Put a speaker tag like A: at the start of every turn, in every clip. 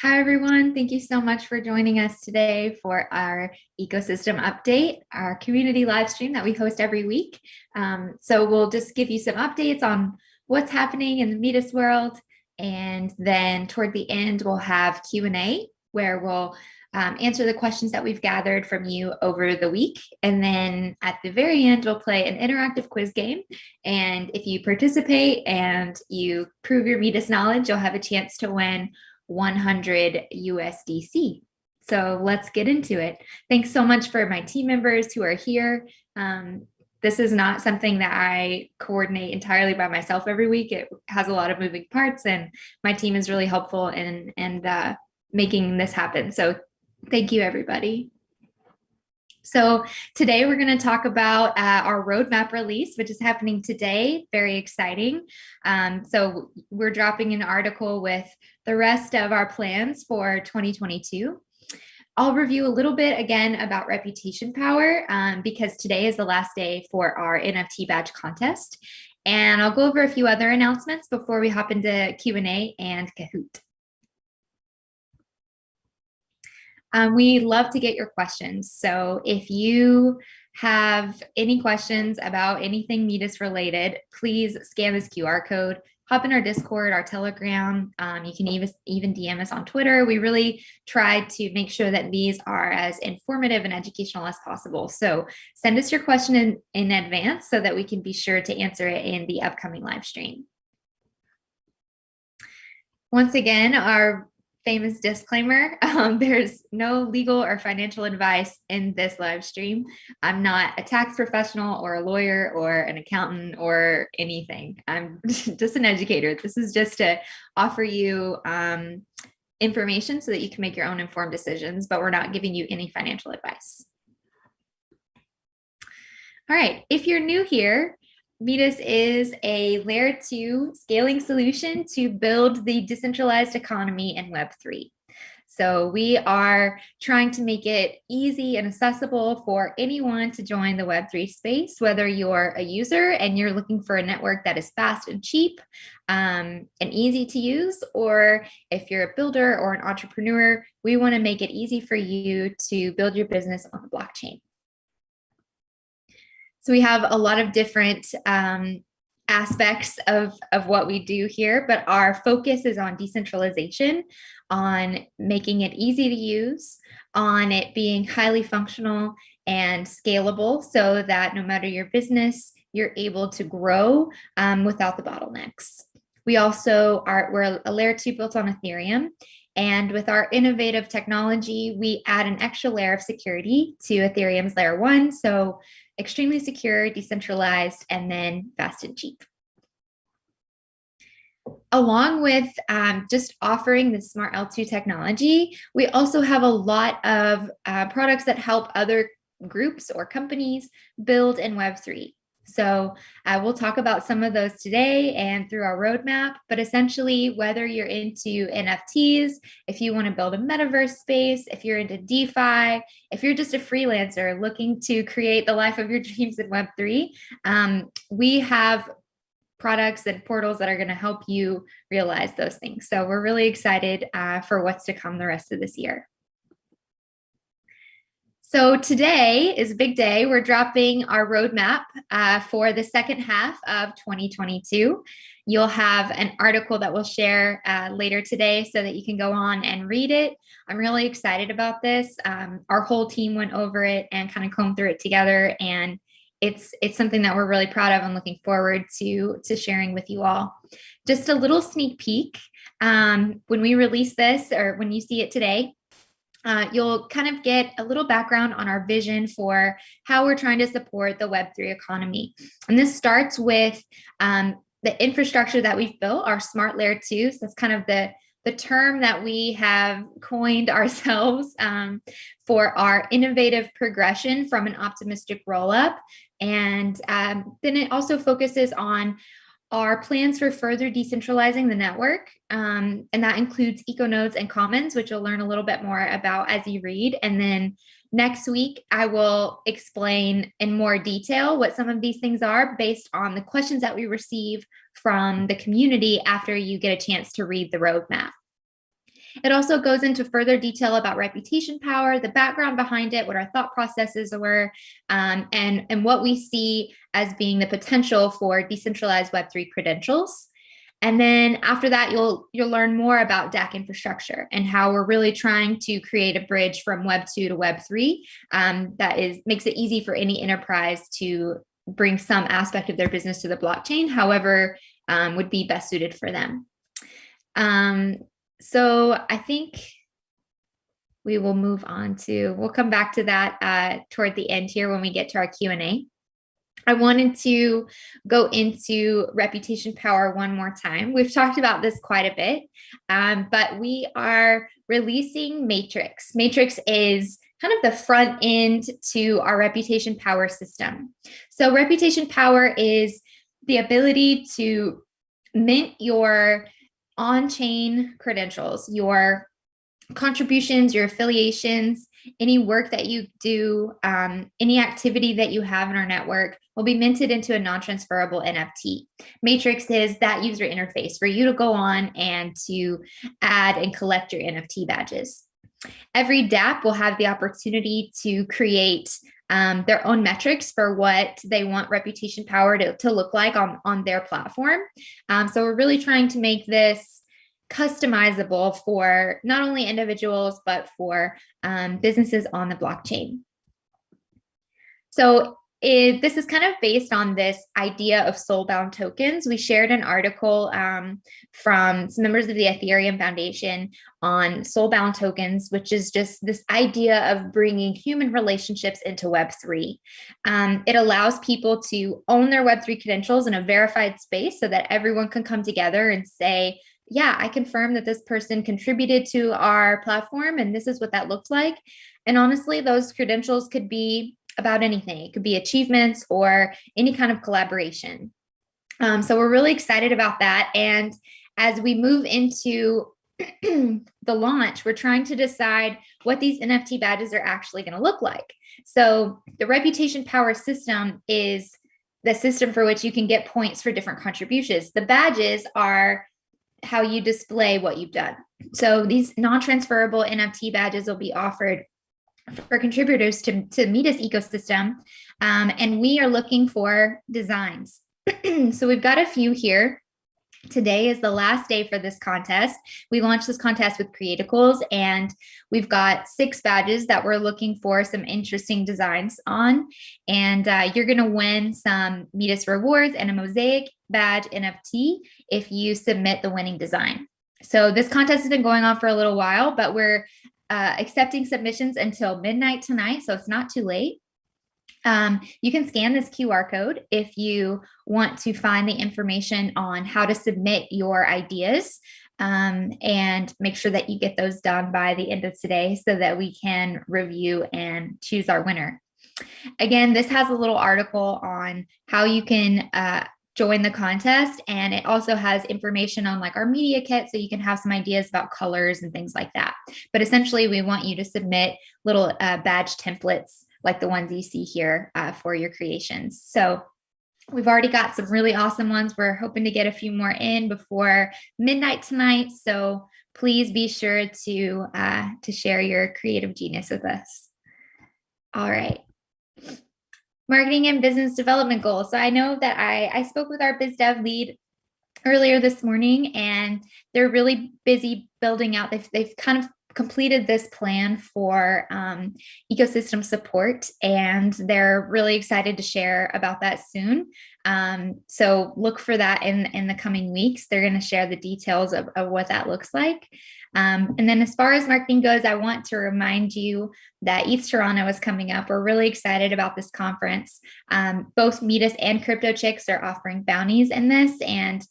A: Hi, everyone. Thank you so much for joining us today for our ecosystem update, our community live stream that we host every week. So we'll just give you some updates on what's happening in the Metis world. And then toward the end, we'll have Q&A where we'll answer the questions that we've gathered from you over the week. And then at the very end, we'll play an interactive quiz game. And if you participate and you prove your Metis knowledge, you'll have a chance to win 100 USDC. So let's get into it. Thanks so much for my team members who are here. This is not something that I coordinate entirely by myself every week. It has a lot of moving parts, and my team is really helpful in making this happen. So thank you, everybody. So today we're going to talk about our roadmap release, which is happening today. Very exciting. So we're dropping an article with the rest of our plans for 2022. I'll review a little bit again about reputation power because today is the last day for our NFT badge contest. And I'll go over a few other announcements before we hop into Q&A and Kahoot. We love to get your questions. So if you have any questions about anything Metis related, please scan this QR code, hop in our Discord, our Telegram. You can even DM us on Twitter. We really try to make sure that these are as informative and educational as possible. So send us your question in advance so that we can be sure to answer it in the upcoming live stream. Once again, our famous disclaimer, there's no legal or financial advice in this live stream. I'm not a tax professional or a lawyer or an accountant or anything. I'm just an educator. This is just to offer you information so that you can make your own informed decisions, but we're not giving you any financial advice. All right, if you're new here, Metis is a layer 2 scaling solution to build the decentralized economy in Web3. So we are trying to make it easy and accessible for anyone to join the Web3 space, whether you're a user and you're looking for a network that is fast and cheap and easy to use, or if you're a builder or an entrepreneur, we want to make it easy for you to build your business on the blockchain. So we have a lot of different aspects of what we do here, but our focus is on decentralization, on making it easy to use, on it being highly functional and scalable so that no matter your business, you're able to grow without the bottlenecks. We're a layer 2 built on Ethereum. And with our innovative technology, we add an extra layer of security to Ethereum's layer 1. So extremely secure, decentralized, and then fast and cheap. Along with just offering the smart L2 technology, we also have a lot of products that help other groups or companies build in Web3. So we'll talk about some of those today and through our roadmap, but essentially whether you're into NFTs, if you want to build a metaverse space, if you're into DeFi, if you're just a freelancer looking to create the life of your dreams in Web3, we have products and portals that are going to help you realize those things. So we're really excited for what's to come the rest of this year. So today is a big day. We're dropping our roadmap for the second half of 2022. You'll have an article that we'll share later today so that you can go on and read it. I'm really excited about this. Our whole team went over it and kind of combed through it together, and it's something that we're really proud of and looking forward to sharing with you all. Just a little sneak peek. When we release this, or when you see it today, you'll kind of get a little background on our vision for how we're trying to support the Web3 economy. And this starts with the infrastructure that we've built, our smart layer 2. So that's kind of the term that we have coined ourselves for our innovative progression from an optimistic rollup. And then it also focuses on our plans for further decentralizing the network. And that includes econodes and commons, which you'll learn a little bit more about as you read. And then next week, I will explain in more detail what some of these things are based on the questions that we receive from the community after you get a chance to read the roadmap. It also goes into further detail about reputation power, the background behind it, what our thought processes were, and what we see as being the potential for decentralized Web3 credentials. And then after that, you'll learn more about DAC infrastructure and how we're really trying to create a bridge from Web 2 to Web 3 that makes it easy for any enterprise to bring some aspect of their business to the blockchain, however would be best suited for them. So I think we will move on we'll come back to that toward the end here when we get to our Q&A. I wanted to go into reputation power one more time. We've talked about this quite a bit, but we are releasing Matrix. Matrix is kind of the front end to our reputation power system. So reputation power is the ability to mint your on-chain credentials, your contributions, your affiliations, any work that you do, any activity that you have in our network will be minted into a non-transferable NFT. Matrix is that user interface for you to go on and to add and collect your NFT badges. Every DApp will have the opportunity to create their own metrics for what they want reputation power to look like on their platform. So we're really trying to make this customizable for not only individuals, but for businesses on the blockchain. So this is kind of based on this idea of soul-bound tokens. We shared an article from some members of the Ethereum Foundation on soul-bound tokens, which is just this idea of bringing human relationships into Web3. It allows people to own their Web3 credentials in a verified space so that everyone can come together and say, yeah, I confirm that this person contributed to our platform and this is what that looked like. And honestly, those credentials could be about anything. It could be achievements or any kind of collaboration. So we're really excited about that. And as we move into the launch, we're trying to decide what these NFT badges are actually going to look like. So the reputation power system is the system for which you can get points for different contributions. The badges are how you display what you've done. So these non-transferable NFT badges will be offered for contributors to Metis ecosystem. And we are looking for designs. So we've got a few here. Today is the last day for this contest. We launched this contest with Creaticals, and we've got 6 badges that we're looking for some interesting designs on. And you're going to win some Metis rewards and a Mosaic badge NFT if you submit the winning design. So this contest has been going on for a little while, but we're accepting submissions until midnight tonight, so it's not too late. You can scan this QR code if you want to find the information on how to submit your ideas, and make sure that you get those done by the end of today so that we can review and choose our winner. Again, this has a little article on how you can join the contest, and it also has information on like our media kit, so you can have some ideas about colors and things like that. But essentially, we want you to submit little badge templates like the ones you see here for your creations. So we've already got some really awesome ones. We're hoping to get a few more in before midnight tonight. So please be sure to share your creative genius with us. All right. Marketing and business development goals. So I know that I spoke with our biz dev lead earlier this morning, and they're really busy building out. They've kind of completed this plan for ecosystem support, and they're really excited to share about that soon. So look for that in the coming weeks. They're going to share the details of what that looks like. And then as far as marketing goes, I want to remind you that ETH Toronto is coming up. We're really excited about this conference. Both Metis and Crypto Chicks are offering bounties in this, and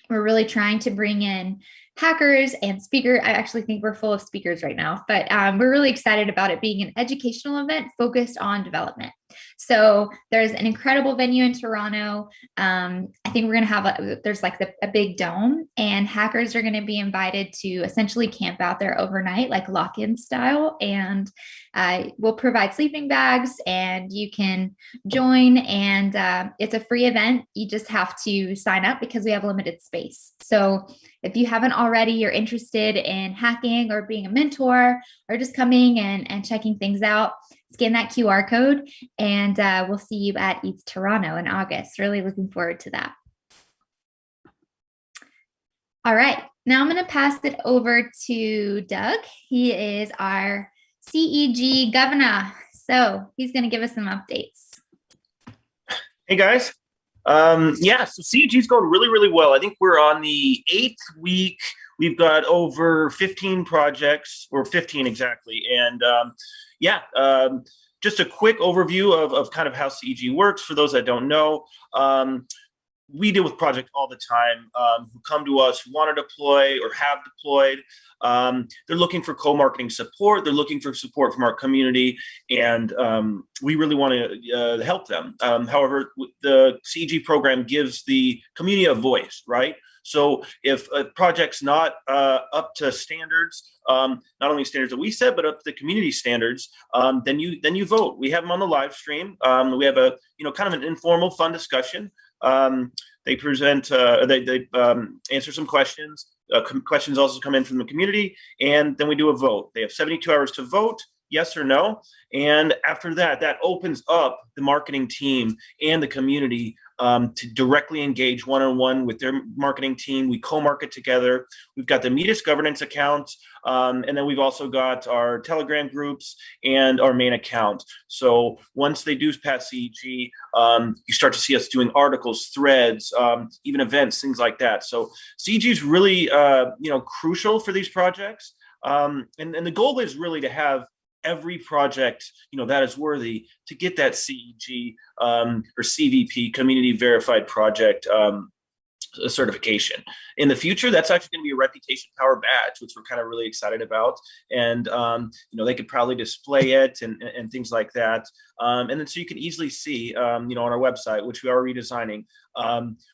A: we're really trying to bring in hackers and speakers. I actually think we're full of speakers right now, but we're really excited about it being an educational event focused on development. So there's an incredible venue in Toronto. I think we're going to have there's like a big dome, and hackers are going to be invited to essentially camp out there overnight, like lock-in style. And we'll provide sleeping bags, and you can join. And it's a free event. You just have to sign up because we have limited space. So if you haven't already, you're interested in hacking or being a mentor or just coming and checking things out, scan that QR code, and we'll see you at ETH Toronto in August. Really looking forward to that. All right, now I'm going to pass it over to Doug. He is our CEG governor, so he's going to give us some updates.
B: Hey guys. Yeah, so CEG is going really, really well. I think we're on the 8th week. We've got over 15 projects, or 15 exactly. And just a quick overview of kind of how CEG works for those that don't know. We deal with projects all the time who come to us, who want to deploy or have deployed. They're looking for co-marketing support. They're looking for support from our community, and we really want to help them. However, the CEG program gives the community a voice, right? So if a project's not up to standards, not only standards that we set, but up to the community standards, then you vote. We have them on the live stream. We have a kind of an informal, fun discussion. They present, they answer some questions. Questions also come in from the community, and then we do a vote. They have 72 hours to vote, yes or no. And after that, that opens up the marketing team and the community to directly engage one-on-one with their marketing team. We co-market together. We've got the Metis governance account, and then we've also got our Telegram groups and our main account. So once they do pass CEG, you start to see us doing articles, threads, even events, things like that. So CEG is really, crucial for these projects. And the goal is really to have every project, that is worthy to get that CEG or CVP, Community Verified Project certification. In the future, that's actually going to be a reputation power badge, which we're kind of really excited about. And they could probably display it and things like that. And then so you can easily see, on our website, which we are redesigning,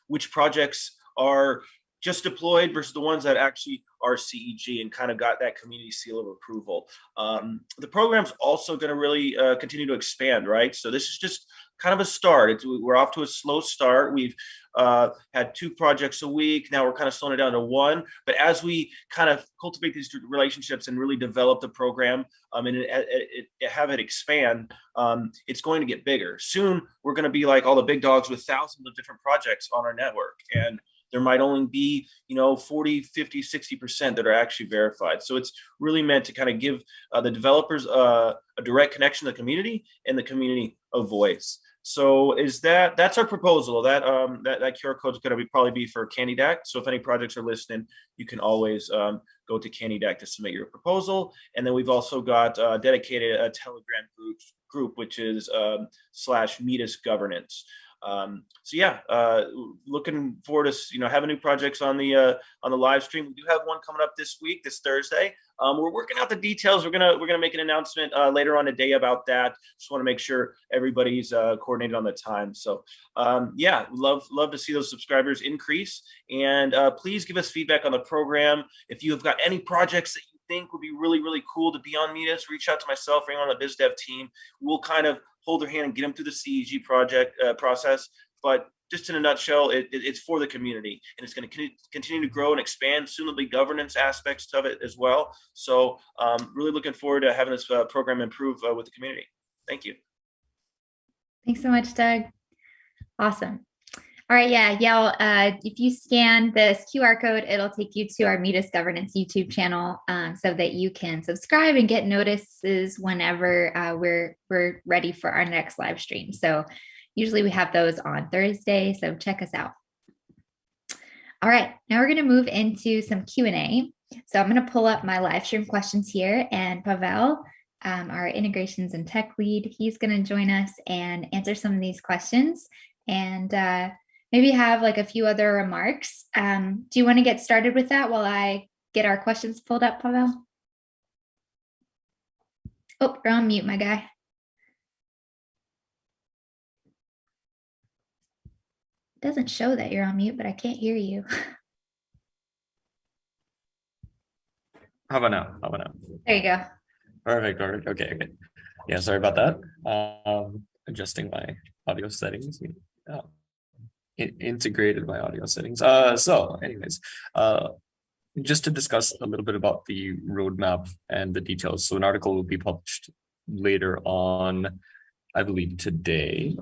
B: which projects are just deployed versus the ones that actually are CEG and kind of got that community seal of approval. The program's also going to really continue to expand, right? So this is just kind of a start. We're off to a slow start. We've had 2 projects a week. Now we're kind of slowing it down to 1. But as we kind of cultivate these relationships and really develop the program and have it expand, it's going to get bigger. Soon, we're going to be like all the big dogs with thousands of different projects on our network. And there might only be, 40, 50, 60% that are actually verified. So it's really meant to kind of give the developers a direct connection to the community and the community a voice. So that's our proposal. That QR code is going to probably be for CandyDAC. So if any projects are listening, you can always go to CandyDAC to submit your proposal. And then we've also got dedicated a Telegram group, which is /Metis governance. Looking forward to having new projects on the live stream. We do have one coming up this Thursday. We're working out the details. We're gonna make an announcement later on today about that. Just want to make sure everybody's coordinated on the time. So love to see those subscribers increase, and please give us feedback on the program. If you have got any projects that you think would be really, really cool to be on Metis, reach out to myself or anyone on the biz dev team. We'll kind of hold their hand and get them through the CEG project process. But just in a nutshell, it's for the community, and it's going to continue to grow and expand. Soon there'll be governance aspects of it as well. So really looking forward to having this program improve with the community. Thank you.
A: Thanks so much, Doug. Awesome. All right, Yael, if you scan this QR code, it'll take you to our Metis Governance YouTube channel so that you can subscribe and get notices whenever we're ready for our next live stream. So usually we have those on Thursday, so check us out. All right, now we're going to move into some Q&A. So I'm going to pull up my live stream questions here, and Pavel, our integrations and tech lead, he's going to join us and answer some of these questions. And maybe have like a few other remarks. Do you want to get started with that while I get our questions pulled up, Pavel? Oh, you're on mute, my guy. doesn't show that you're on mute, but I can't hear you.
C: How about now? How about now?
A: There you go.
C: Perfect. Okay. Yeah, sorry about that. Adjusting my audio settings. Integrated my audio settings. So anyways, just to discuss a little bit about the roadmap and the details. So an article will be published later on, I believe today.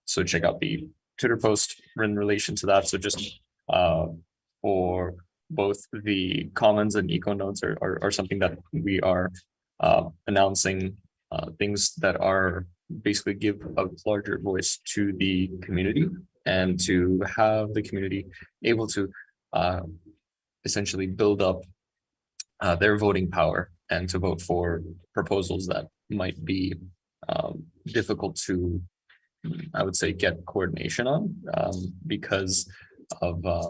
C: So check out the Twitter post in relation to that. So just for both the commons and eco nodes are something that we are announcing things that are basically give a larger voice to the community and to have the community able to essentially build up their voting power and to vote for proposals that might be difficult to, I would say, get coordination on because of I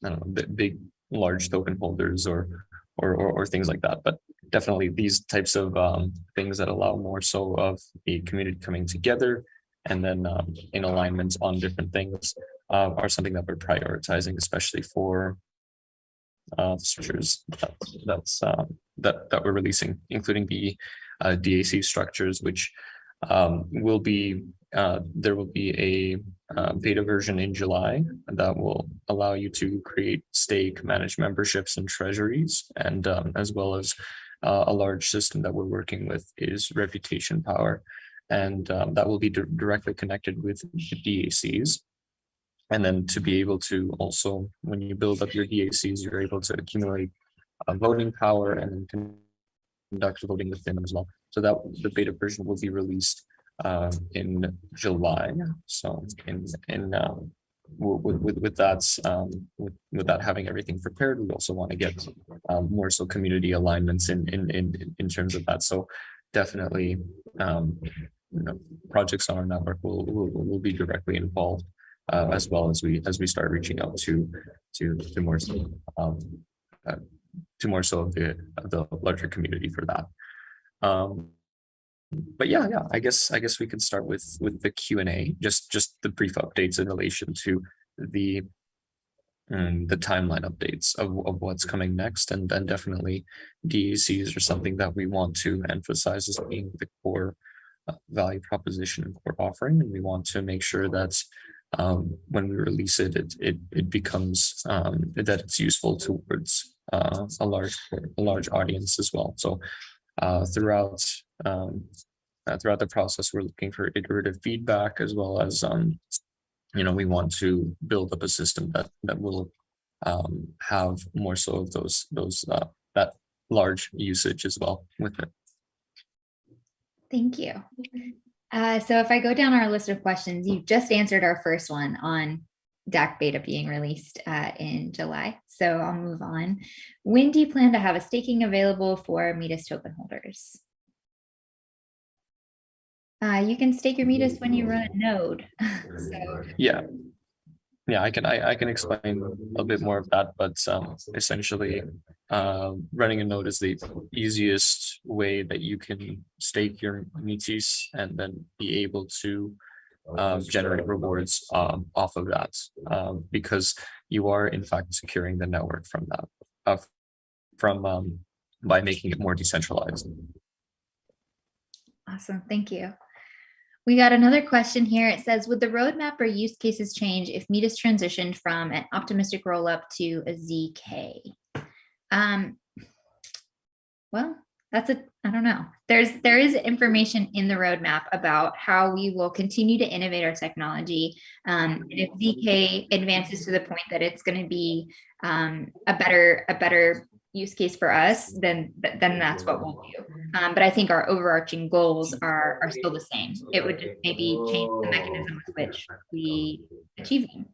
C: don't know, big large token holders or things like that. But definitely these types of things that allow more so of the community coming together and then in alignment on different things are something that we're prioritizing, especially for structures that we're releasing, including the DAC structures, which will be there will be a beta version in July that will allow you to create, stake, manage memberships and treasuries, and as well as a large system that we're working with is reputation power, and that will be directly connected with DACs. And then to be able to also, when you build up your DACs, you're able to accumulate voting power and then conduct voting within them as well. So that the beta version will be released in July. So with that having everything prepared, we also want to get more so community alignments in terms of that. So definitely, projects on our network will be directly involved. As well as we start reaching out to more so of the larger community for that. But yeah, I guess we could start with the Q&A, just the brief updates in relation to the timeline updates of what's coming next, and then definitely DACs are something that we want to emphasize as being the core value proposition and core offering, and we want to make sure that when we release it becomes that it's useful towards a large audience as well. So throughout the process, we're looking for iterative feedback, as well as we want to build up a system that will have more so of those that large usage as well with it.
A: Thank you. So if I go down our list of questions, you just answered our first one on DAC beta being released in July. So I'll move on. When do you plan to have a staking available for Metis token holders? You can stake your Metis when you run a node. So.
C: Yeah, I can explain a bit more of that, but essentially running a node is the easiest way that you can stake your Metis and then be able to generate rewards off of that, because you are in fact securing the network from that, by making it more decentralized.
A: Awesome, thank you. We got another question here. It says, would the roadmap or use cases change if Metis transitioned from an optimistic rollup to a ZK? Well, I don't know. There is information in the roadmap about how we will continue to innovate our technology. And if ZK advances to the point that it's going to be a better use case for us, then that's what we'll do. But I think our overarching goals are still the same. It would just maybe change the mechanism with which we achieve them.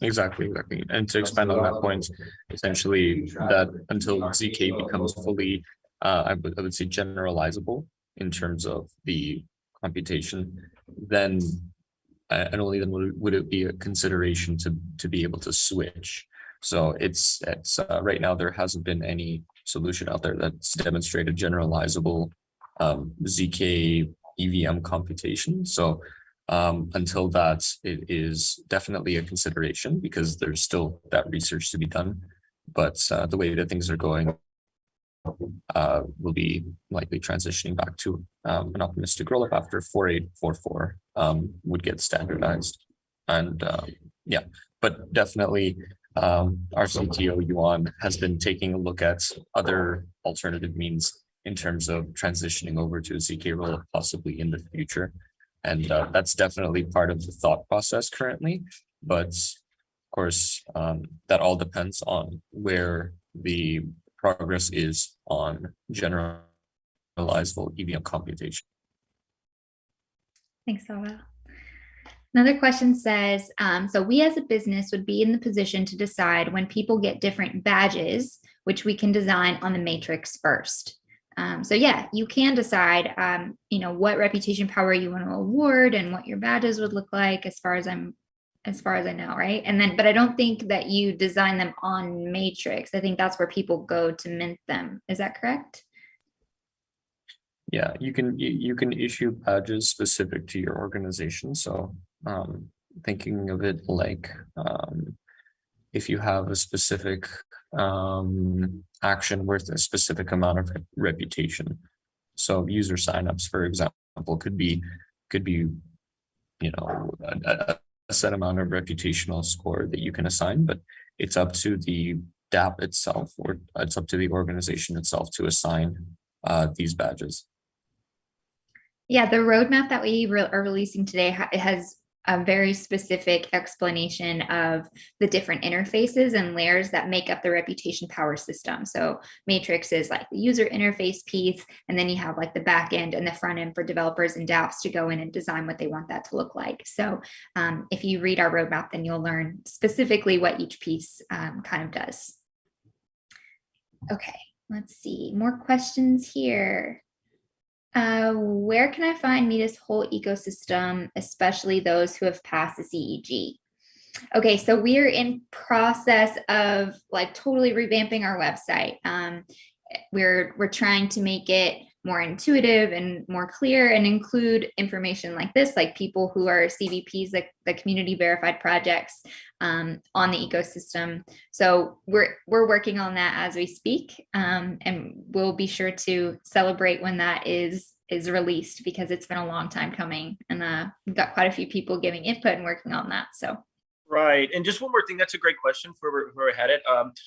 C: Exactly. And to expand on that point, essentially that until ZK becomes fully, I would say, generalizable in terms of the computation, then and only then would it be a consideration to be able to switch. So it's right now there hasn't been any solution out there that's demonstrated generalizable ZK EVM computation. So Until that, it is definitely a consideration because there's still that research to be done. But the way that things are going, will be likely transitioning back to an optimistic rollup after 4844 would get standardized. And yeah, but definitely our CTO Yuan has been taking a look at other alternative means in terms of transitioning over to a CK rollup possibly in the future. And that's definitely part of the thought process currently. But of course, that all depends on where the progress is on generalizable EVM computation.
A: Thanks, Sava. Another question says, so we as a business would be in the position to decide when people get different badges, which we can design on the matrix first. So yeah, you can decide, what reputation power you want to award and what your badges would look like as far as I know, right? And then, but I don't think that you design them on matrix. I think that's where people go to mint them. Is that correct?
C: Yeah, you can issue badges specific to your organization. So thinking of it like if you have a specific action worth a specific amount of reputation. So user signups, for example, could be a set amount of reputational score that you can assign, but it's up to the DApp itself, or it's up to the organization itself to assign these badges.
A: Yeah, the roadmap that we are releasing today has a very specific explanation of the different interfaces and layers that make up the reputation power system. So matrix is like the user interface piece, and then you have like the back end and the front end for developers and dApps to go in and design what they want that to look like. So if you read our roadmap, then you'll learn specifically what each piece kind of does. Okay, let's see, more questions here. Where can I find Metis' whole ecosystem, especially those who have passed the CEG? Okay, so we are in process of like totally revamping our website. We're trying to make it more intuitive and more clear and include information like this, like people who are CVPs, like the community verified projects on the ecosystem. So we're working on that as we speak, and we'll be sure to celebrate when that is released, because it's been a long time coming, and we've got quite a few people giving input and working on that. So.
B: Right. And just one more thing, that's a great question for where I had it.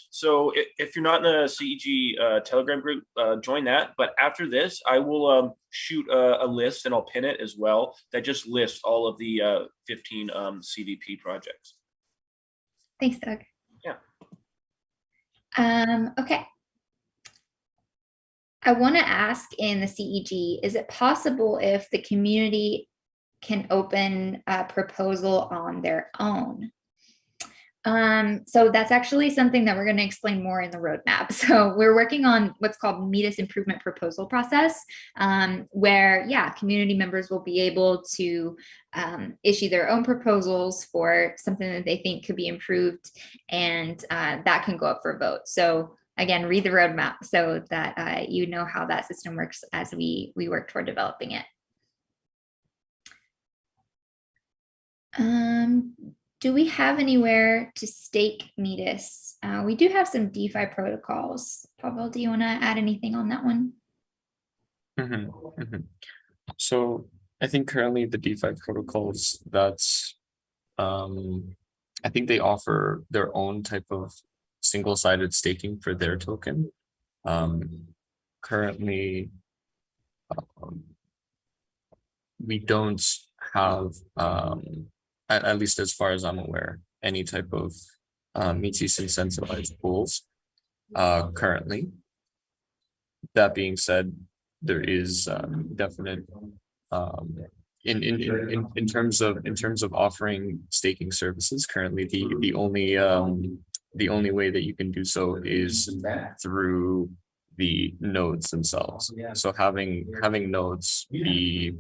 B: So if you're not in a CEG Telegram group, join that. But after this, I will shoot a list, and I'll pin it as well, that just lists all of the 15 CVP projects.
A: Thanks, Doug.
B: Yeah.
A: Okay. I want to ask, in the CEG, is it possible if the community can open a proposal on their own? So that's actually something that we're going to explain more in the roadmap. So we're working on what's called Metis improvement proposal process, where, yeah, community members will be able to issue their own proposals for something that they think could be improved, and that can go up for a vote. So again, read the roadmap so that you know how that system works as we work toward developing it. Do we have anywhere to stake Metis? We do have some DeFi protocols. Pavel, do you want to add anything on that one?
C: So I think currently the DeFi protocols, that's I think they offer their own type of single-sided staking for their token. Currently, we don't have, at least as far as I'm aware, any type of Metis incentivized pools currently. That being said, there is definite in terms of offering staking services. Currently, the only way that you can do so is through the nodes themselves. So having nodes be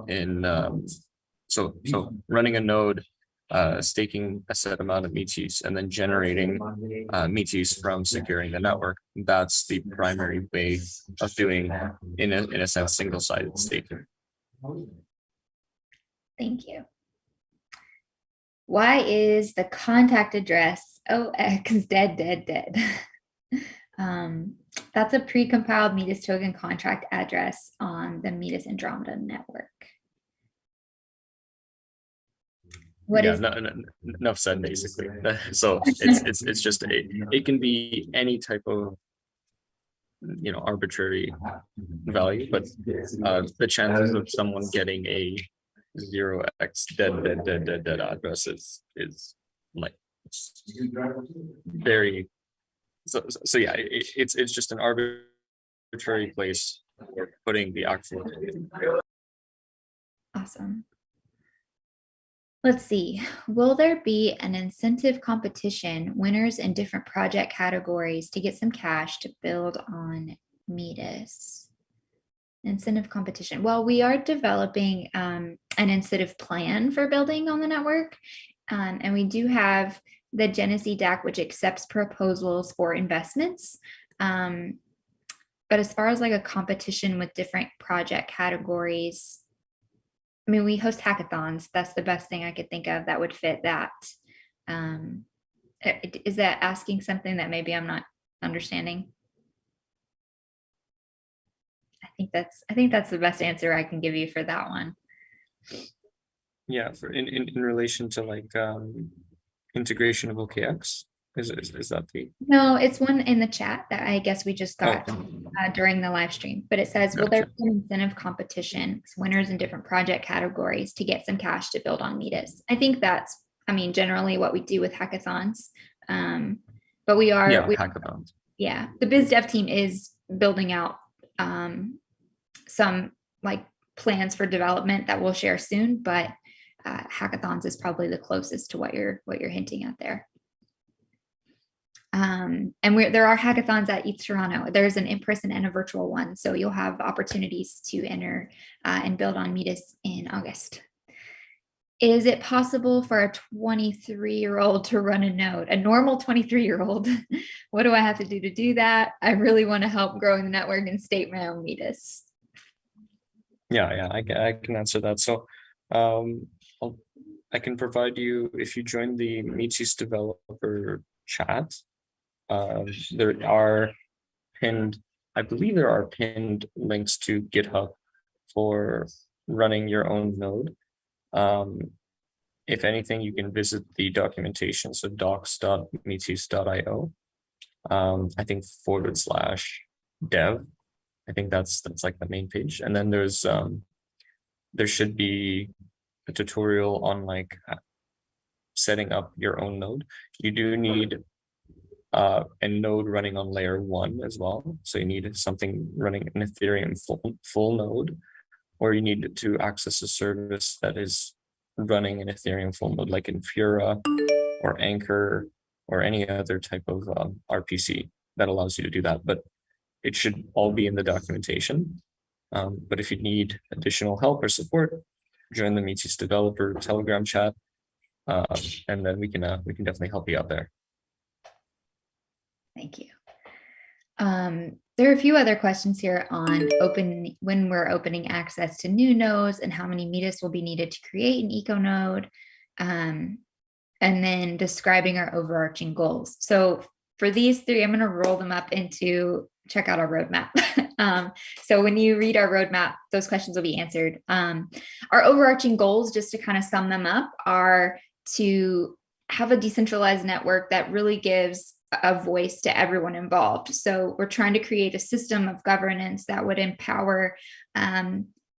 C: in so running a node, staking a set amount of Metis, and then generating Metis from securing the network. That's the primary way of doing, in a sense, single-sided staking.
A: Thank you. Why is the contact address OX dead? That's a pre-compiled Metis token contract address on the Metis Andromeda network.
C: Enough said, basically. So it's just it can be any type of, you know, arbitrary value, but the chances of someone getting a 0x dead address is like very so yeah, it's just an arbitrary place for putting the actual.
A: Awesome. Let's see, will there be an incentive competition, winners in different project categories to get some cash to build on Metis? Incentive competition. Well, we are developing an incentive plan for building on the network. And we do have the Genesee DAC, which accepts proposals for investments. But as far as like a competition with different project categories, I mean, we host hackathons. That's the best thing I could think of that would fit that. Is that asking something that maybe I'm not understanding? I think that's the best answer I can give you for that one.
C: Yeah, for in relation to like integration of OKX, is that the?
A: No, it's one in the chat that I guess we just got during the live stream, but it says, will there be an incentive competition, winners in different project categories to get some cash to build on Metis? I think that's, I mean, generally what we do with hackathons. But we are
C: hackathons.
A: Yeah, the biz dev team is building out some like plans for development that we'll share soon, but hackathons is probably the closest to what you're hinting at there. And there are hackathons at ETH Toronto. There's an in-person and a virtual one, so you'll have opportunities to enter and build on Metis in August. Is it possible for a 23-year-old to run a node? A normal 23-year-old? What do I have to do that? I really want to help growing the network and state my own Metis.
C: Yeah, I can answer that. So I can provide you, if you join the Metis developer chat, there are pinned, I believe there are pinned links to GitHub for running your own node. If anything, you can visit the documentation, so docs.metis.io. I think /dev. I think that's like the main page. And then there's there should be a tutorial on like setting up your own node. You do need a node running on layer 1 as well. So you need something running an Ethereum full node, or you need to access a service that is running an Ethereum full node, like Infura or Anchor or any other type of RPC that allows you to do that. But it should all be in the documentation. But if you need additional help or support, join the Metis developer Telegram chat, and then we can definitely help you out there.
A: Thank you. There are a few other questions here on when we're opening access to new nodes and how many Metis will be needed to create an eco node, and then describing our overarching goals. So for these three, I'm going to roll them up into check out our roadmap. So when you read our roadmap, those questions will be answered. Our overarching goals, just to kind of sum them up, are to have a decentralized network that really gives a voice to everyone involved. So we're trying to create a system of governance that would empower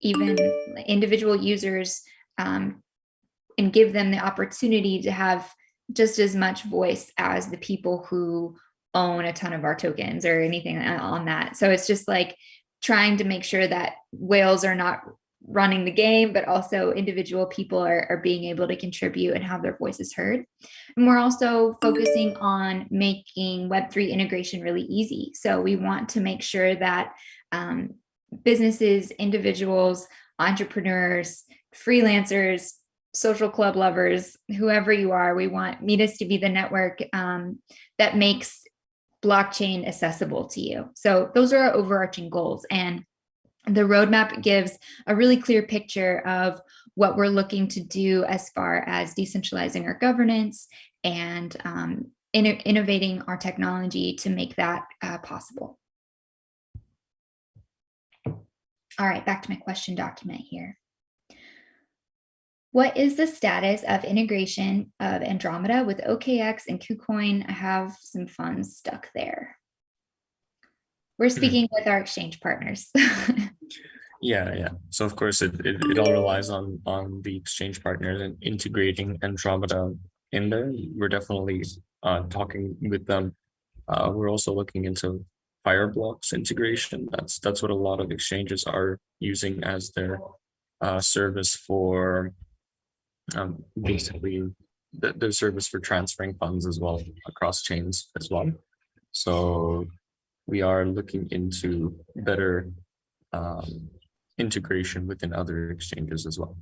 A: even individual users and give them the opportunity to have just as much voice as the people who own a ton of our tokens or anything on that. So it's just like trying to make sure that whales are not running the game, but also individual people are being able to contribute and have their voices heard. And we're also focusing on making Web3 integration really easy. So we want to make sure that businesses, individuals, entrepreneurs, freelancers, social club lovers, whoever you are, we want Metis to be the network that makes blockchain accessible to you. So those are our overarching goals. And The roadmap gives a really clear picture of what we're looking to do as far as decentralizing our governance and innovating our technology to make that possible. All right, back to my question document here. What is the status of integration of Andromeda with OKX and KuCoin? I have some funds stuck there. We're speaking with our exchange partners.
C: Yeah. So of course it all relies on the exchange partners and integrating Andromeda in there. We're definitely talking with them. We're also looking into Fireblocks integration. That's what a lot of exchanges are using as their service for basically their service for transferring funds as well across chains as well. So we are looking into better integration within other exchanges as well.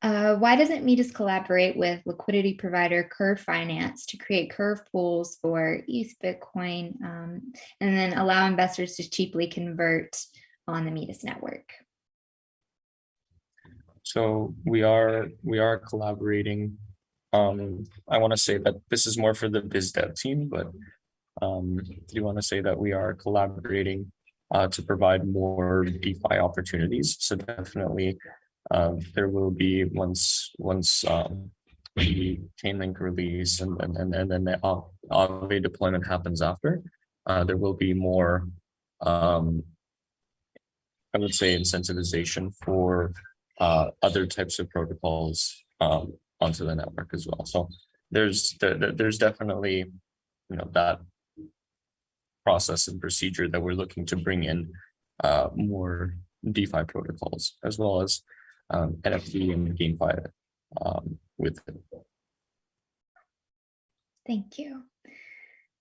A: Why doesn't Metis collaborate with liquidity provider Curve Finance to create curve pools for ETH, Bitcoin, and then allow investors to cheaply convert on the Metis network?
C: So we are collaborating. I want to say that this is more for the biz dev team, but you want to say that we are collaborating to provide more DeFi opportunities. So definitely there will be once the Chainlink release and then the Aave deployment happens after, there will be more I would say incentivization for other types of protocols onto the network as well. So there's definitely that process and procedure that we're looking to bring in more DeFi protocols as well as NFT and GameFi with it.
A: Thank you.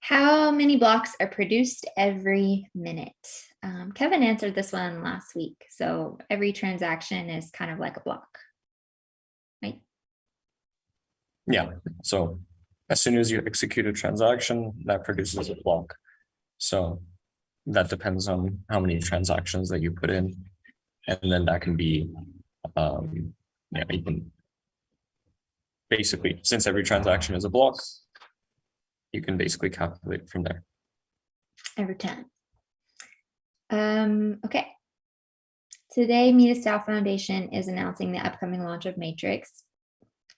A: How many blocks are produced every minute? Kevin answered this one last week. So every transaction is kind of like a block, right?
C: Yeah. So as soon as you execute a transaction, that produces a block. So that depends on how many transactions that you put in. And then that can be, you can basically, since every transaction is a block, you can basically calculate from there.
A: Every time. Okay. Today, MetisDAO Foundation is announcing the upcoming launch of Matrix.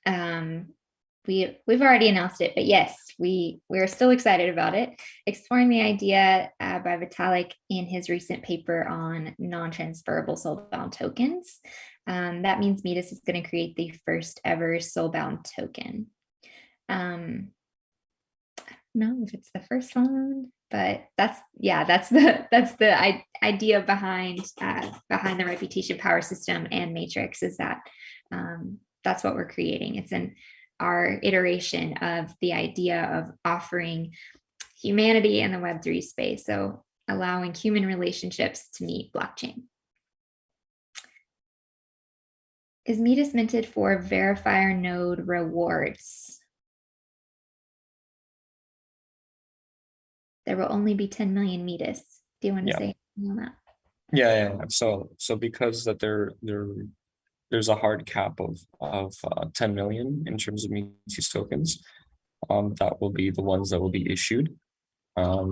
A: We've already announced it, but yes, we're still excited about it. Exploring the idea by Vitalik in his recent paper on non-transferable soulbound tokens. That means Metis is going to create the first ever soulbound token. I don't know if it's the first one, but that's the idea behind the reputation power system and Matrix is that that's what we're creating. It's our iteration of the idea of offering humanity in the Web3 space. So allowing human relationships to meet blockchain. Is Metis minted for verifier node rewards? There will only be 10 million Metis. Do you want to say anything on that?
C: Yeah. So because that there's a hard cap of 10 million in terms of Metis tokens, that will be the ones that will be issued. I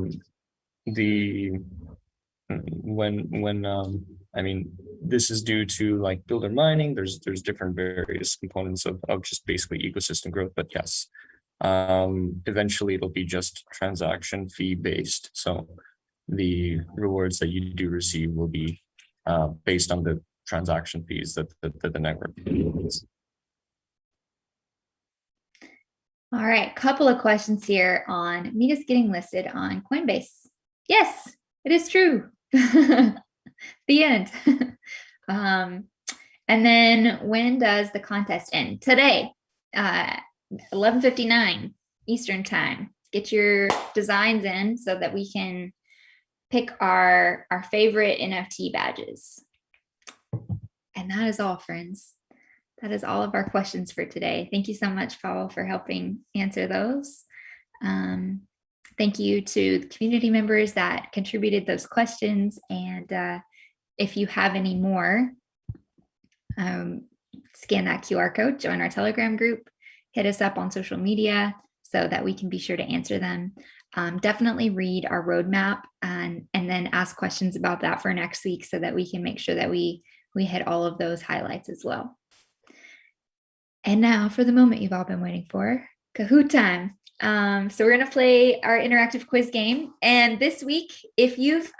C: mean, this is due to like builder mining. There's different various components of just basically ecosystem growth, but yes. Eventually it'll be just transaction fee based. So the rewards that you do receive will be based on the transaction fees that the network pays.
A: All right, couple of questions here on Metis getting listed on Coinbase. Yes, it is true. The end. And then when does the contest end? Today. 11:59 Eastern time. Get your designs in so that we can pick our favorite NFT badges. And that is all, friends. That is all of our questions for today. Thank you so much, Paul, for helping answer those. Thank you to the community members that contributed those questions. And if you have any more, scan that QR code, join our Telegram group, hit us up on social media so that we can be sure to answer them. Definitely read our roadmap and then ask questions about that for next week so that we can make sure that we hit all of those highlights as well. And now for the moment you've all been waiting for, Kahoot time. So we're gonna play our interactive quiz game. And this week, if you've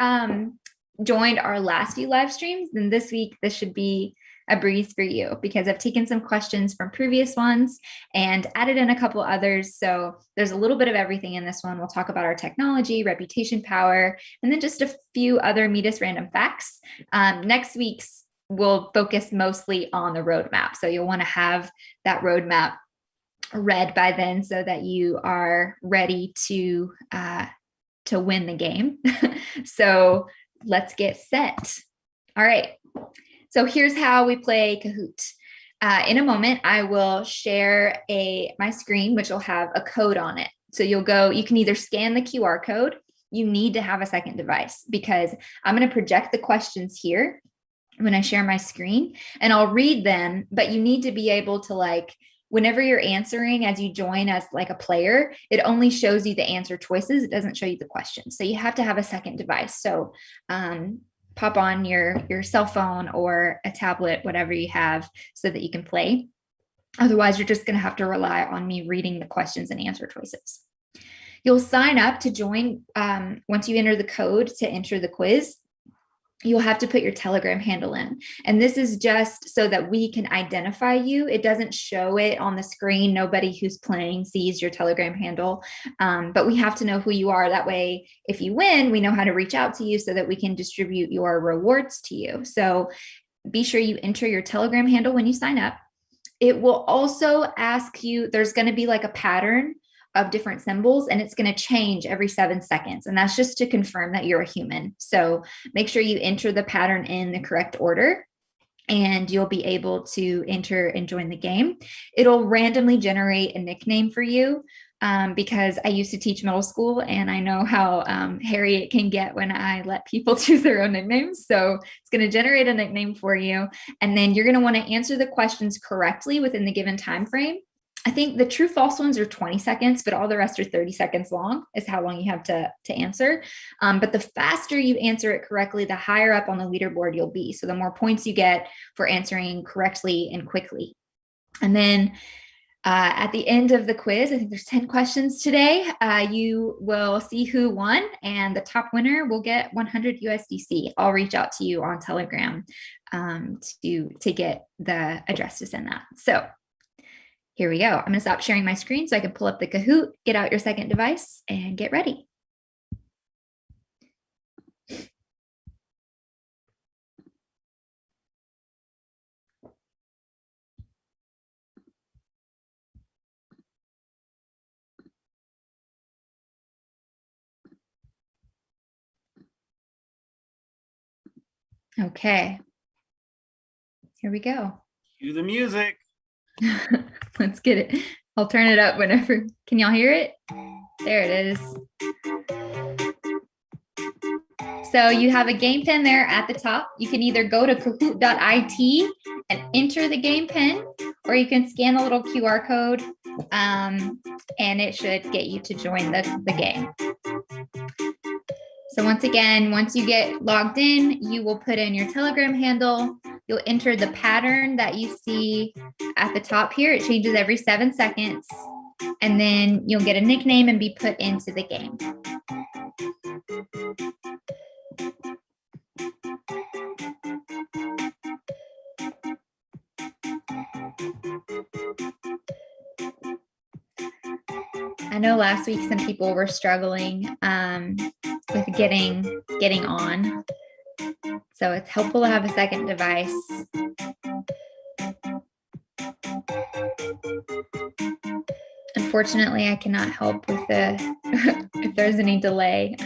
A: joined our last few live streams, then this week, this should be a breeze for you because I've taken some questions from previous ones and added in a couple others. So there's a little bit of everything in this one. We'll talk about our technology, reputation power, and then just a few other Metis random facts. Next week's we'll focus mostly on the roadmap. So you'll want to have that roadmap read by then so that you are ready to win the game. So let's get set. All right. So here's how we play Kahoot. In a moment, I will share my screen, which will have a code on it. So you can either scan the QR code. You need to have a second device because I'm going to project the questions here when I share my screen and I'll read them, but you need to be able to whenever you're answering as you join as like a player, it only shows you the answer choices. It doesn't show you the questions. So you have to have a second device. So pop on your cell phone or a tablet, whatever you have, so that you can play. Otherwise, you're just going to have to rely on me reading the questions and answer choices. You'll sign up to join once you enter the code to enter the quiz. You'll have to put your Telegram handle in. And this is just so that we can identify you. It doesn't show it on the screen. Nobody who's playing sees your Telegram handle, but we have to know who you are. That way, if you win, we know how to reach out to you so that we can distribute your rewards to you. So be sure you enter your Telegram handle when you sign up. It will also ask you, there's going to be like a pattern of different symbols, and it's going to change every 7 seconds. And that's just to confirm that you're a human. So make sure you enter the pattern in the correct order and you'll be able to enter and join the game. It'll randomly generate a nickname for you because I used to teach middle school and I know how hairy it can get when I let people choose their own nicknames. So it's going to generate a nickname for you. And then you're going to want to answer the questions correctly within the given time frame. I think the true false ones are 20 seconds, but all the rest are 30 seconds long is how long you have to answer. But the faster you answer it correctly, the higher up on the leaderboard you'll be. So the more points you get for answering correctly and quickly. And then at the end of the quiz, I think there's 10 questions today, you will see who won and the top winner will get 100 USDC. I'll reach out to you on Telegram to get the address to send that. So here we go. I'm going to stop sharing my screen so I can pull up the Kahoot, get out your second device, and get ready. Okay. Here we go.
B: Cue the music.
A: Let's get it. I'll turn it up whenever. Can y'all hear it? There it is. So you have a game pin there at the top. You can either go to kahoot.it and enter the game pin, or you can scan the little QR code and it should get you to join the game. So once again, once you get logged in, you will put in your Telegram handle. You'll enter the pattern that you see at the top here. It changes every 7 seconds. And then you'll get a nickname and be put into the game. I know last week some people were struggling with getting on. So it's helpful to have a second device. Unfortunately, I cannot help with if there's any delay.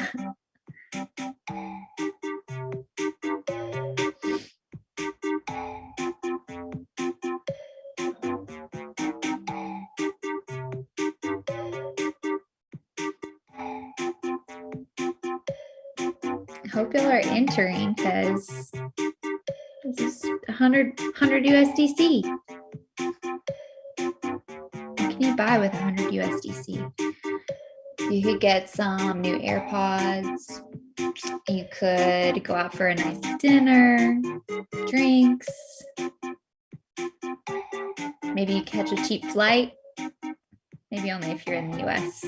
A: Hope y'all are entering because this is 100 USDC. What can you buy with 100 USDC? You could get some new AirPods. You could go out for a nice dinner, drinks. Maybe you catch a cheap flight. Maybe only if you're in the US.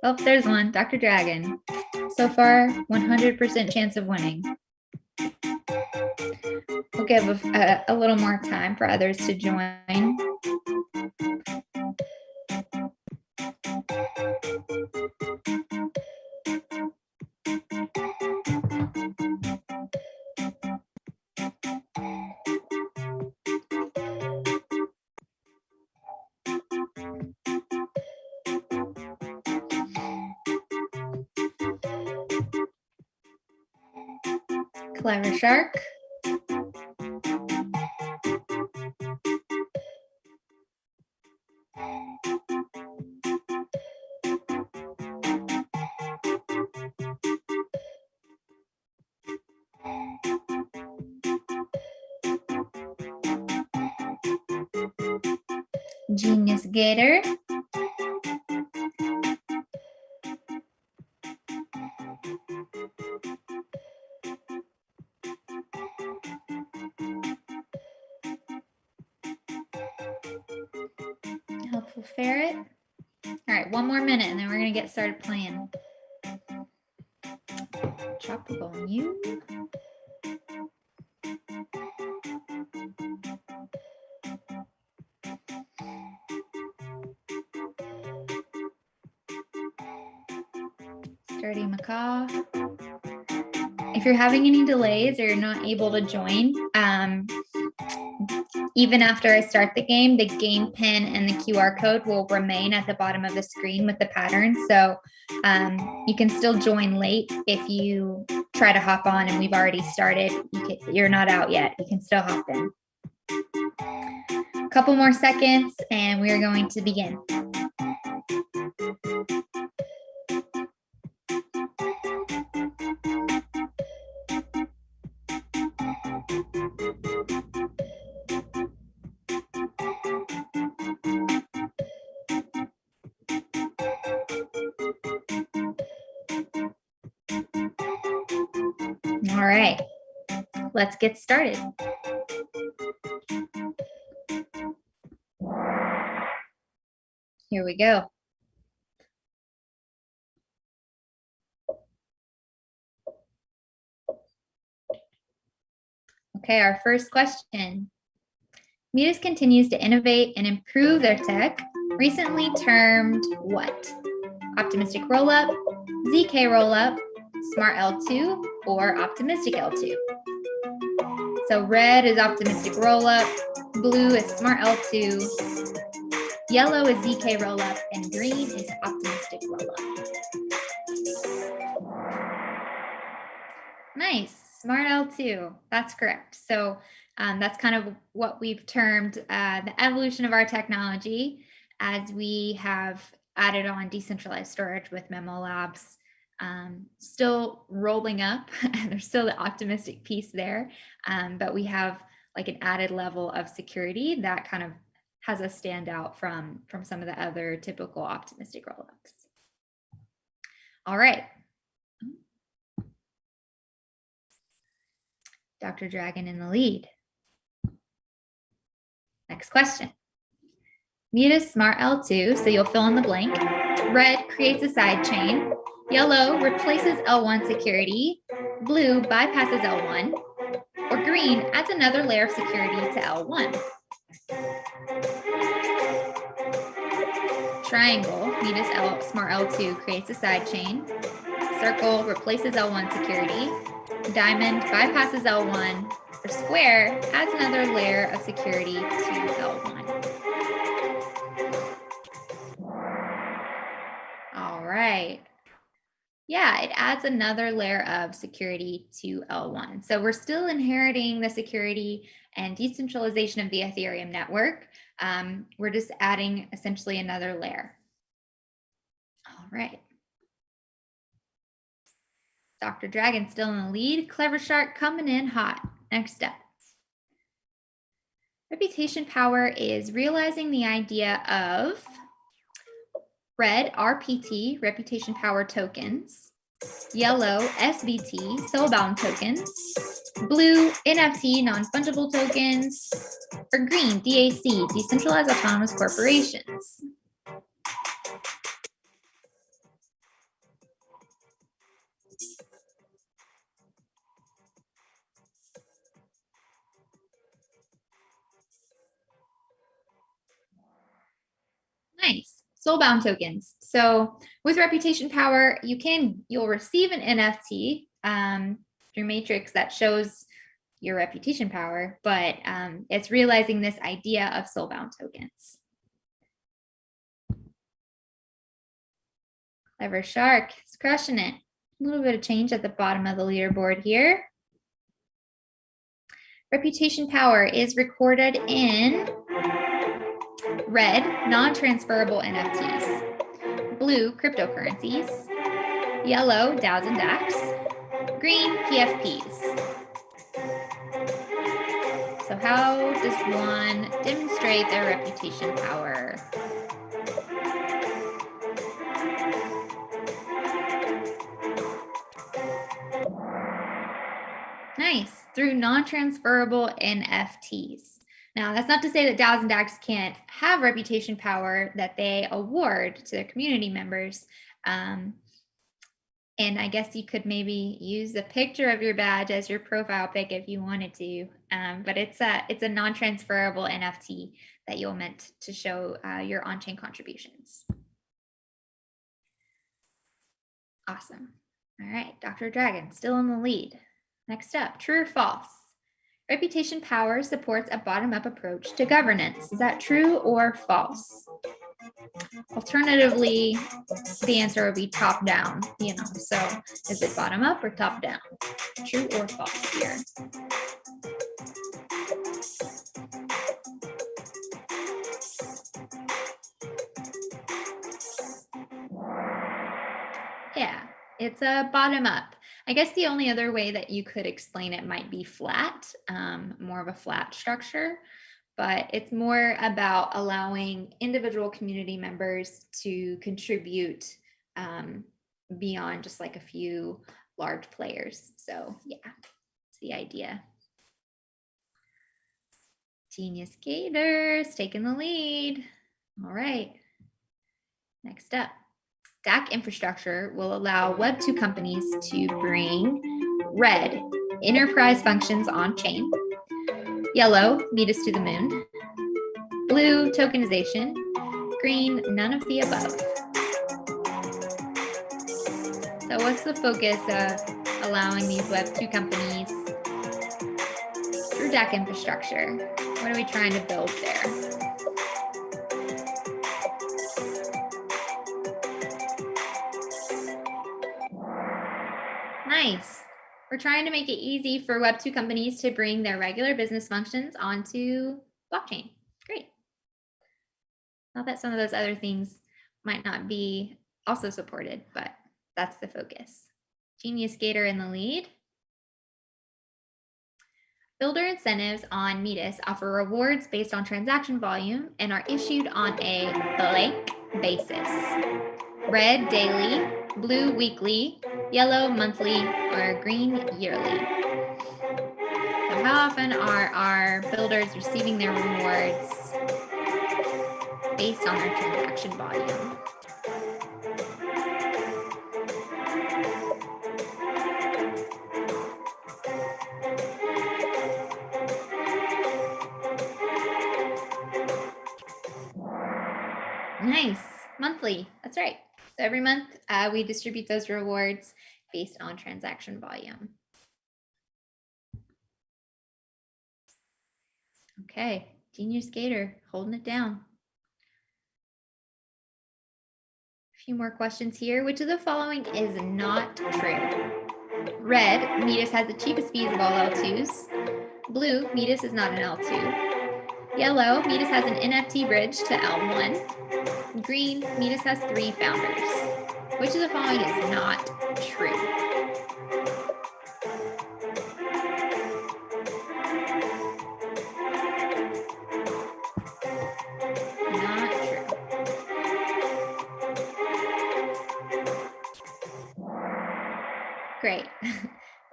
A: Oh, there's one, Dr. Dragon. So far, 100% chance of winning. We'll give a little more time for others to join. Clever Shark. Genius Gator. Helpful Ferret. All right, one more minute and then we're gonna get started playing. Tropical Mew. Sturdy Macaw. If you're having any delays or you're not able to join, even after I start the game pin and the QR code will remain at the bottom of the screen with the pattern. So you can still join late if you try to hop on and we've already started. You're not out yet. You can still hop in. A couple more seconds and we are going to begin. All right, let's get started. Here we go. Okay, our first question. Metis continues to innovate and improve their tech, recently termed what? Optimistic rollup, ZK rollup, Smart L2, or Optimistic L2. So red is Optimistic rollup, blue is Smart L2, yellow is ZK rollup, and green is Optimistic rollup. Nice, Smart L2, that's correct. So that's kind of what we've termed the evolution of our technology as we have added on decentralized storage with Memo Labs. Still rolling up, there's still the optimistic piece there, but we have like an added level of security that kind of has us stand out from some of the other typical optimistic rollups. All right. Dr. Dragon in the lead. Next question. Metis Smart L2, so you'll fill in the blank. Red creates a side chain. Yellow replaces L1 security. Blue bypasses L1. Or green adds another layer of security to L1. Triangle, Metis Smart L2 creates a side chain. Circle replaces L1 security. Diamond bypasses L1. Or square adds another layer of security to L1. All right. Yeah, it adds another layer of security to L1. So we're still inheriting the security and decentralization of the Ethereum network. We're just adding essentially another layer. All right. Dr. Dragon still in the lead. Clever Shark coming in hot. Next step. Reputation power is realizing the idea of red, RPT, reputation power tokens, yellow, SBT, soulbound tokens, blue, NFT, non-fungible tokens, or green, DAC, decentralized autonomous corporations. Nice. Soulbound tokens. So with reputation power, you'll receive an NFT through Matrix that shows your reputation power, but it's realizing this idea of soulbound tokens. Clever Shark is crushing it. A little bit of change at the bottom of the leaderboard here. Reputation power is recorded in red, non-transferable NFTs, blue, cryptocurrencies, yellow, DAOs and DACs, green, PFPs. So how does one demonstrate their reputation power? Nice, through non-transferable NFTs. Now, that's not to say that DAOs and DACs can't have reputation power that they award to their community members. And I guess you could maybe use a picture of your badge as your profile pic if you wanted to. But it's a non-transferable NFT that you'll meant to show your on-chain contributions. Awesome. All right, Dr. Dragon still in the lead. Next up, true or false? Reputation power supports a bottom-up approach to governance. Is that true or false? Alternatively, the answer would be top-down, so is it bottom-up or top-down? True or false here? Yeah, it's a bottom-up. I guess the only other way that you could explain it might be flat, more of a flat structure, but it's more about allowing individual community members to contribute beyond just like a few large players. So yeah, it's the idea. Genius Gators taking the lead. All right, next up. DAC infrastructure will allow Web2 companies to bring red, enterprise functions on-chain, yellow, Metis to the moon, blue, tokenization, green, none of the above. So what's the focus of allowing these Web2 companies through DAC infrastructure? What are we trying to build there? Nice. We're trying to make it easy for Web2 companies to bring their regular business functions onto blockchain. Great. Not that some of those other things might not be also supported, but that's the focus. Genius Gator in the lead. Builder incentives on Metis offer rewards based on transaction volume and are issued on a blank basis. Red daily, blue weekly, yellow monthly, or green yearly. So how often are our builders receiving their rewards based on their transaction volume? Nice, monthly, that's right. So every month we distribute those rewards based on transaction volume. Okay, Genius Gator holding it down. A few more questions here. Which of the following is not true? Red, Metis has the cheapest fees of all L2s. Blue, Metis is not an L2. Yellow, Metis has an NFT bridge to L1. Green, Metis has 3 founders. Which of the following is not true? Great.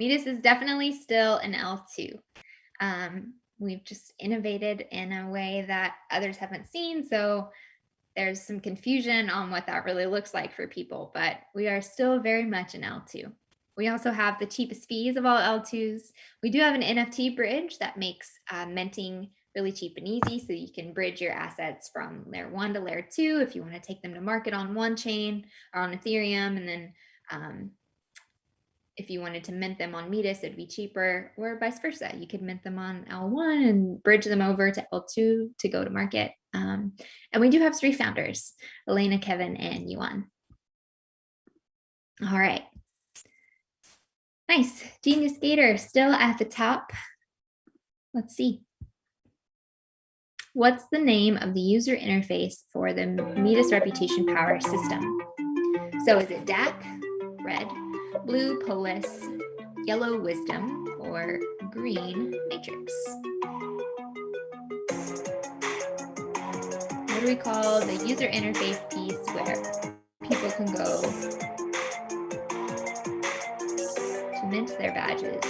A: Metis is definitely still an L2. We've just innovated in a way that others haven't seen. So there's some confusion on what that really looks like for people, but we are still very much an L2. We also have the cheapest fees of all L2s. We do have an NFT bridge that makes minting really cheap and easy. So you can bridge your assets from layer 1 to layer 2 if you want to take them to market on one chain or on Ethereum. And then if you wanted to mint them on Metis, it'd be cheaper, or vice versa. You could mint them on L1 and bridge them over to L2 to go to market. And we do have 3 founders, Elena, Kevin, and Yuan. All right. Nice. Genius Gator still at the top. Let's see. What's the name of the user interface for the Metis reputation power system? So is it DAC, red, blue Polis, yellow wisdom, or green matrix? What do we call the user interface piece where people can go to mint their badges?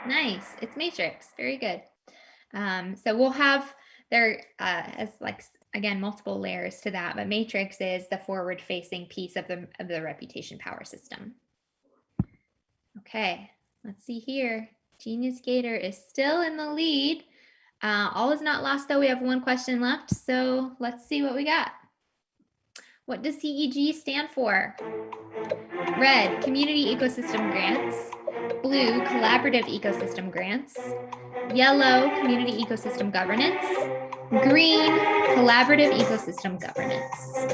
A: Nice, it's matrix, very good. So we'll have there as like, again, multiple layers to that, but matrix is the forward facing piece of the reputation power system. Okay, let's see here. Genius Gator is still in the lead. All is not lost though. We have 1 question left. So let's see what we got. What does CEG stand for? Red, community ecosystem grants. Blue, collaborative ecosystem grants. Yellow, community ecosystem governance. Green, collaborative ecosystem governance.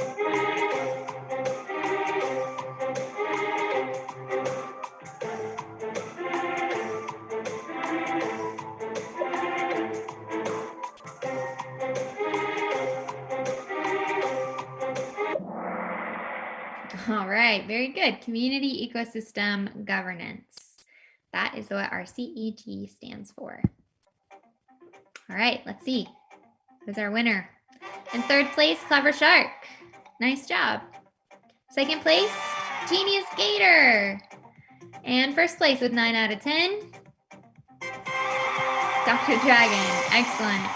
A: All right, very good. Community ecosystem governance. That is what our CEG stands for. All right, let's see. Who's our winner? In 3rd place, Clever Shark. Nice job. 2nd place, Genius Gator. And 1st place with 9 out of 10, Dr. Dragon. Excellent.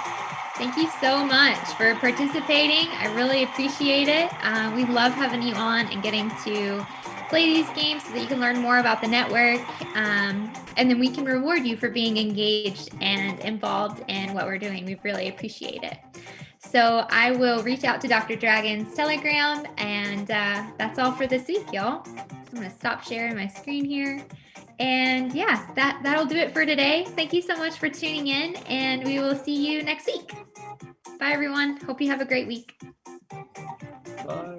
A: Thank you so much for participating. I really appreciate it. We love having you on and getting to play these games so that you can learn more about the network. And then we can reward you for being engaged and involved in what we're doing. We really appreciate it. So I will reach out to Dr. Dragon's Telegram, and that's all for this week, y'all. So I'm gonna stop sharing my screen here. And yeah, that'll do it for today. Thank you so much for tuning in, and we will see you next week. Bye, everyone. Hope you have a great week.
C: Bye.